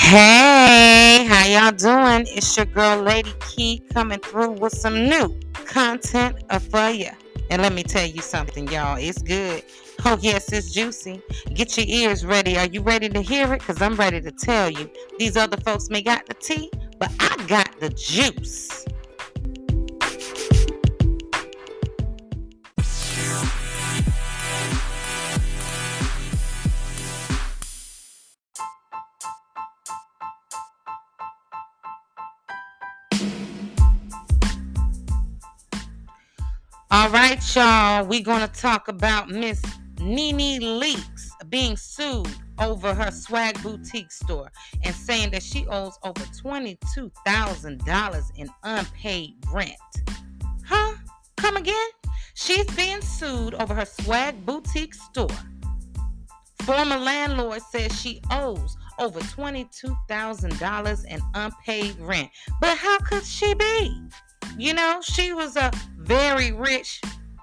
Hey, how y'all doing? It's your girl Lady Key coming through with some new content for you. And let me tell you something, y'all. It's good. Oh, yes, it's juicy. Get your ears ready. Are you ready to hear it? Because I'm ready to tell you. These other folks may got the tea, but I got the juice. All right, y'all. We're going to talk about Miss Nene Leakes being sued over her Swagg Boutique store and saying that she owes over $22,000 in unpaid rent. Huh? Come again? She's being sued over her Swagg Boutique store. Former landlord says she owes over $22,000 in unpaid rent. But how could she be? You know, she was a very rich.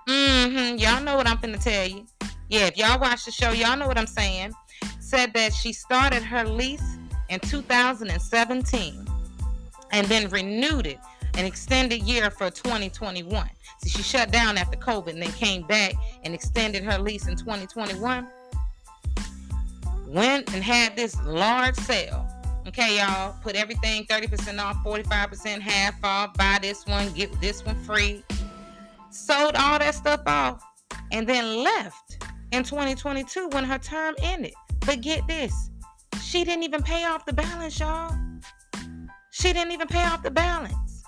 Y'all know what I'm finna tell you. Yeah, if y'all watch the show, y'all know what I'm saying. Said that she started her lease in 2017 and then renewed it an extended year for 2021. So she shut down after COVID and then came back and extended her lease in 2021. Went and had this large sale. Okay, y'all, put everything 30% off, 45% half off, buy this one, get this one free. Sold all that stuff off and then left in 2022 when her term ended. But get this, she didn't even pay off the balance, y'all. She didn't even pay off the balance.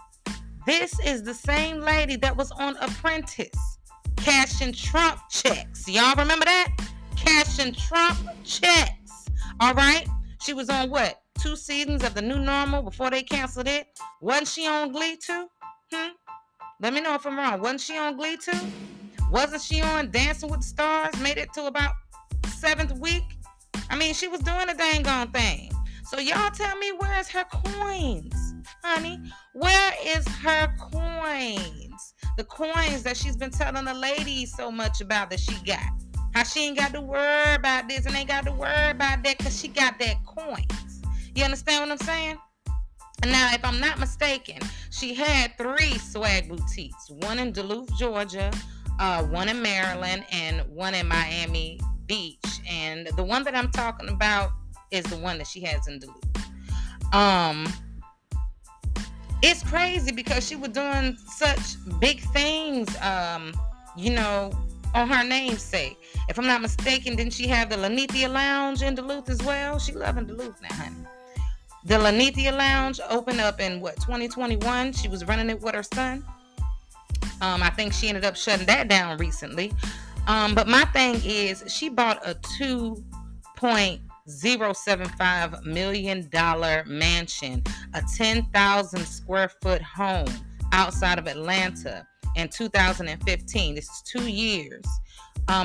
This is the same lady that was on Apprentice, cashing Trump checks. Y'all remember that? Cashing Trump checks. All right? She was on what? 2 seasons of The New Normal before they canceled it. Wasn't she on Glee too? Let me know if I'm wrong. Wasn't she on Glee too? Wasn't she on Dancing with the Stars? Made it to about 7th week. I mean, she was doing the dang on thing. So y'all tell me, where's her coins, honey? Where is her coins? The coins that she's been telling the ladies so much about that she got. How she ain't got to worry about this and ain't got to worry about that because she got that coins. You understand what I'm saying? Now, if I'm not mistaken, she had 3 Swagg boutiques. One in Duluth, Georgia, one in Maryland, and one in Miami Beach. And the one that I'm talking about is the one that she has in Duluth. It's crazy because she was doing such big things, on her namesake. If I'm not mistaken, didn't she have the Lanithia Lounge in Duluth as well? She loving Duluth now, honey. The Lanithia Lounge opened up in 2021. She was running it with her son. I think she ended up shutting that down recently. But my thing is, she bought a $2.075 million mansion, a 10,000 square foot home outside of Atlanta in 2015. This is 2 years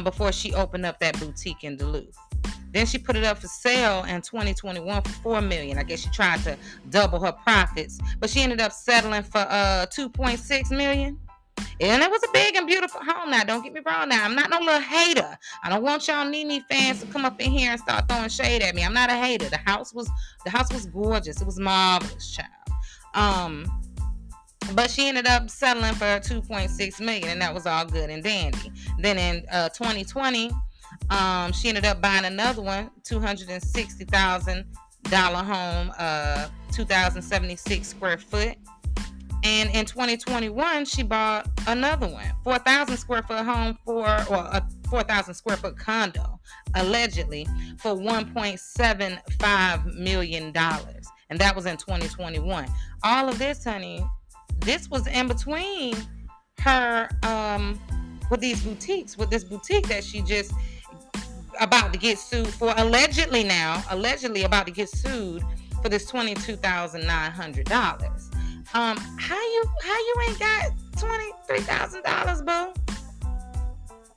before she opened up that boutique in Duluth. Then she put it up for sale in 2021 for $4 million. I guess she tried to double her profits, but she ended up settling for $2.6 million. And it was a big and beautiful home. Now, don't get me wrong. Now, I'm not no little hater. I don't want y'all Nene fans to come up in here and start throwing shade at me. I'm not a hater. The house was gorgeous. It was marvelous, child. But she ended up settling for $2.6 million, and that was all good and dandy. Then in 2020, she ended up buying another one, $260,000 home, 2,076 square foot. And in 2021, she bought another one, 4,000 square foot home a 4,000 square foot condo, allegedly, for $1.75 million. And that was in 2021. All of this, honey, this was in between her, with these boutiques, with this boutique that she just about to get sued for, allegedly about to get sued for this $22,900. How you ain't got $23,000, boo?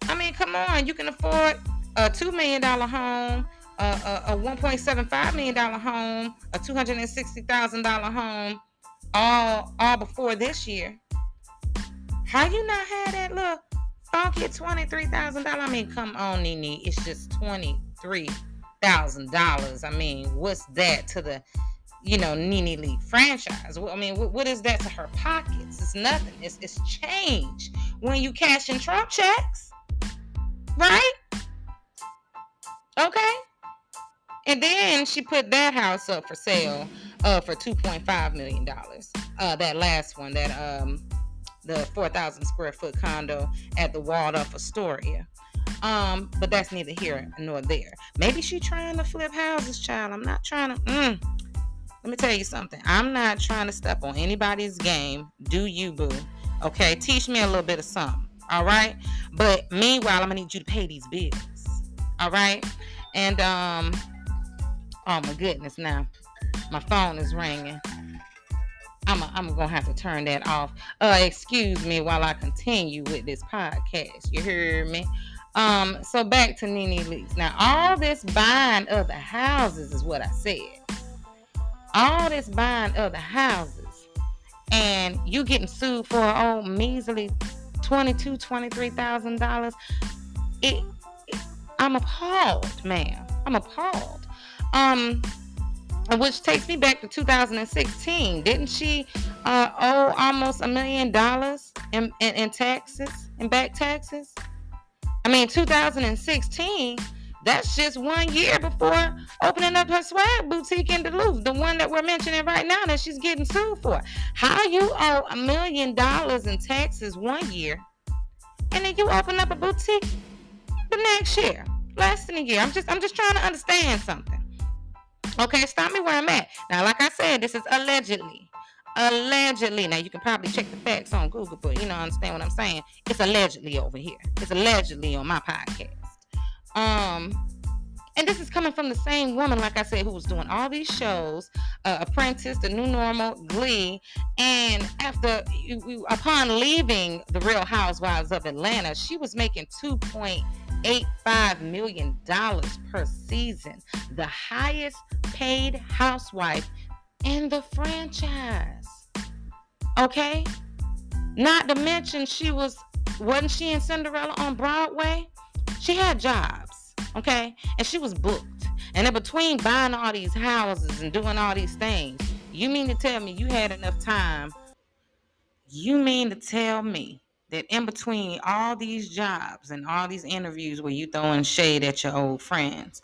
I mean, come on, you can afford a $2 million home, a $1.75 million home, a $260,000 home, all before this year. How you not had that little funky $23,000? I mean, come on, Nene, it's just $23,000. I mean, what's that to the Nene Leakes franchise. I mean, what is that to her pockets? It's nothing. It's change when you cash in Trump checks, right? Okay. And then she put that house up for sale for $2.5 million. That last one, the 4,000 square foot condo at the Waldorf Astoria. But that's neither here nor there. Maybe she trying to flip houses, child. I'm not trying to. Let me tell you something. I'm not trying to step on anybody's game. Do you, boo? Okay, teach me a little bit of something. All right. But meanwhile, I'm gonna need you to pay these bills. All right. And oh my goodness, now my phone is ringing. I'm gonna have to turn that off. Excuse me while I continue with this podcast. You heard me? So back to Nene Leakes. Now, all this buying of the houses is what I said. All this buying of the houses, and you getting sued for an old measly $23,000. I'm appalled, ma'am. I'm appalled. Which takes me back to 2016. Didn't she owe almost $1 million in taxes, in back taxes? I mean, 2016, that's just 1 year before opening up her Swagg Boutique in Duluth, the one that we're mentioning right now that she's getting sued for. How you owe $1 million in taxes 1 year, and then you open up a boutique the next year, less than a year? I'm just trying to understand something. Okay, stop me where I'm at. Now, like I said, this is allegedly. Allegedly. Now, you can probably check the facts on Google, but understand what I'm saying. It's allegedly over here. It's allegedly on my podcast. And this is coming from the same woman, like I said, who was doing all these shows, Apprentice, The New Normal, Glee, and upon leaving The Real Housewives of Atlanta, she was making $2.85 million per season, the highest paid housewife in the franchise. Okay? Not to mention wasn't she in Cinderella on Broadway? She had jobs, okay? And she was booked. And in between buying all these houses and doing all these things, you mean to tell me you had enough time? You mean to tell me that in between all these jobs and all these interviews where you throwing shade at your old friends,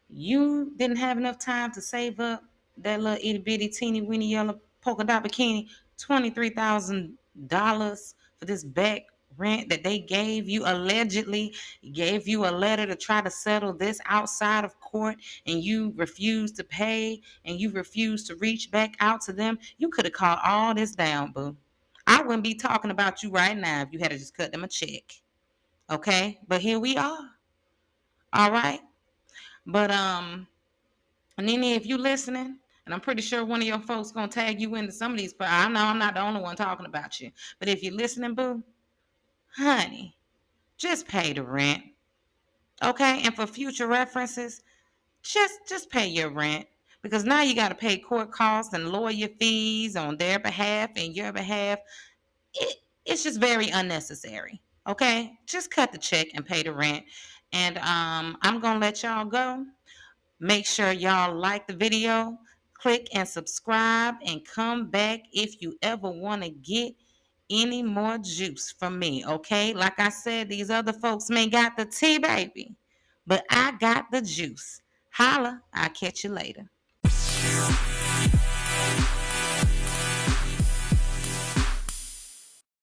you didn't have enough time to save up that little itty bitty teeny weeny yellow polka dot bikini, $23,000 for this back rent that they gave you, allegedly gave you a letter to try to settle this outside of court, and you refused to pay and you refused to reach back out to them? You could have called all this down, boo. I wouldn't be talking about you right now if you had to just cut them a check. Okay? But here we are. All right? But Nene, if you listening, and I'm pretty sure one of your folks gonna tag you into some of these, but I know I'm not the only one talking about you. But if you're listening, boo, honey, just pay the rent. Okay? And for future references, just pay your rent. Because now you gotta pay court costs and lawyer fees on their behalf and your behalf. It's just very unnecessary. Okay? Just cut the check and pay the rent. And I'm gonna let y'all go. Make sure y'all like the video, click and subscribe, and come back if you ever want to get any more juice from me. Okay? Like I said, these other folks may got the tea, baby, but I got the juice. Holla, I'll catch you later.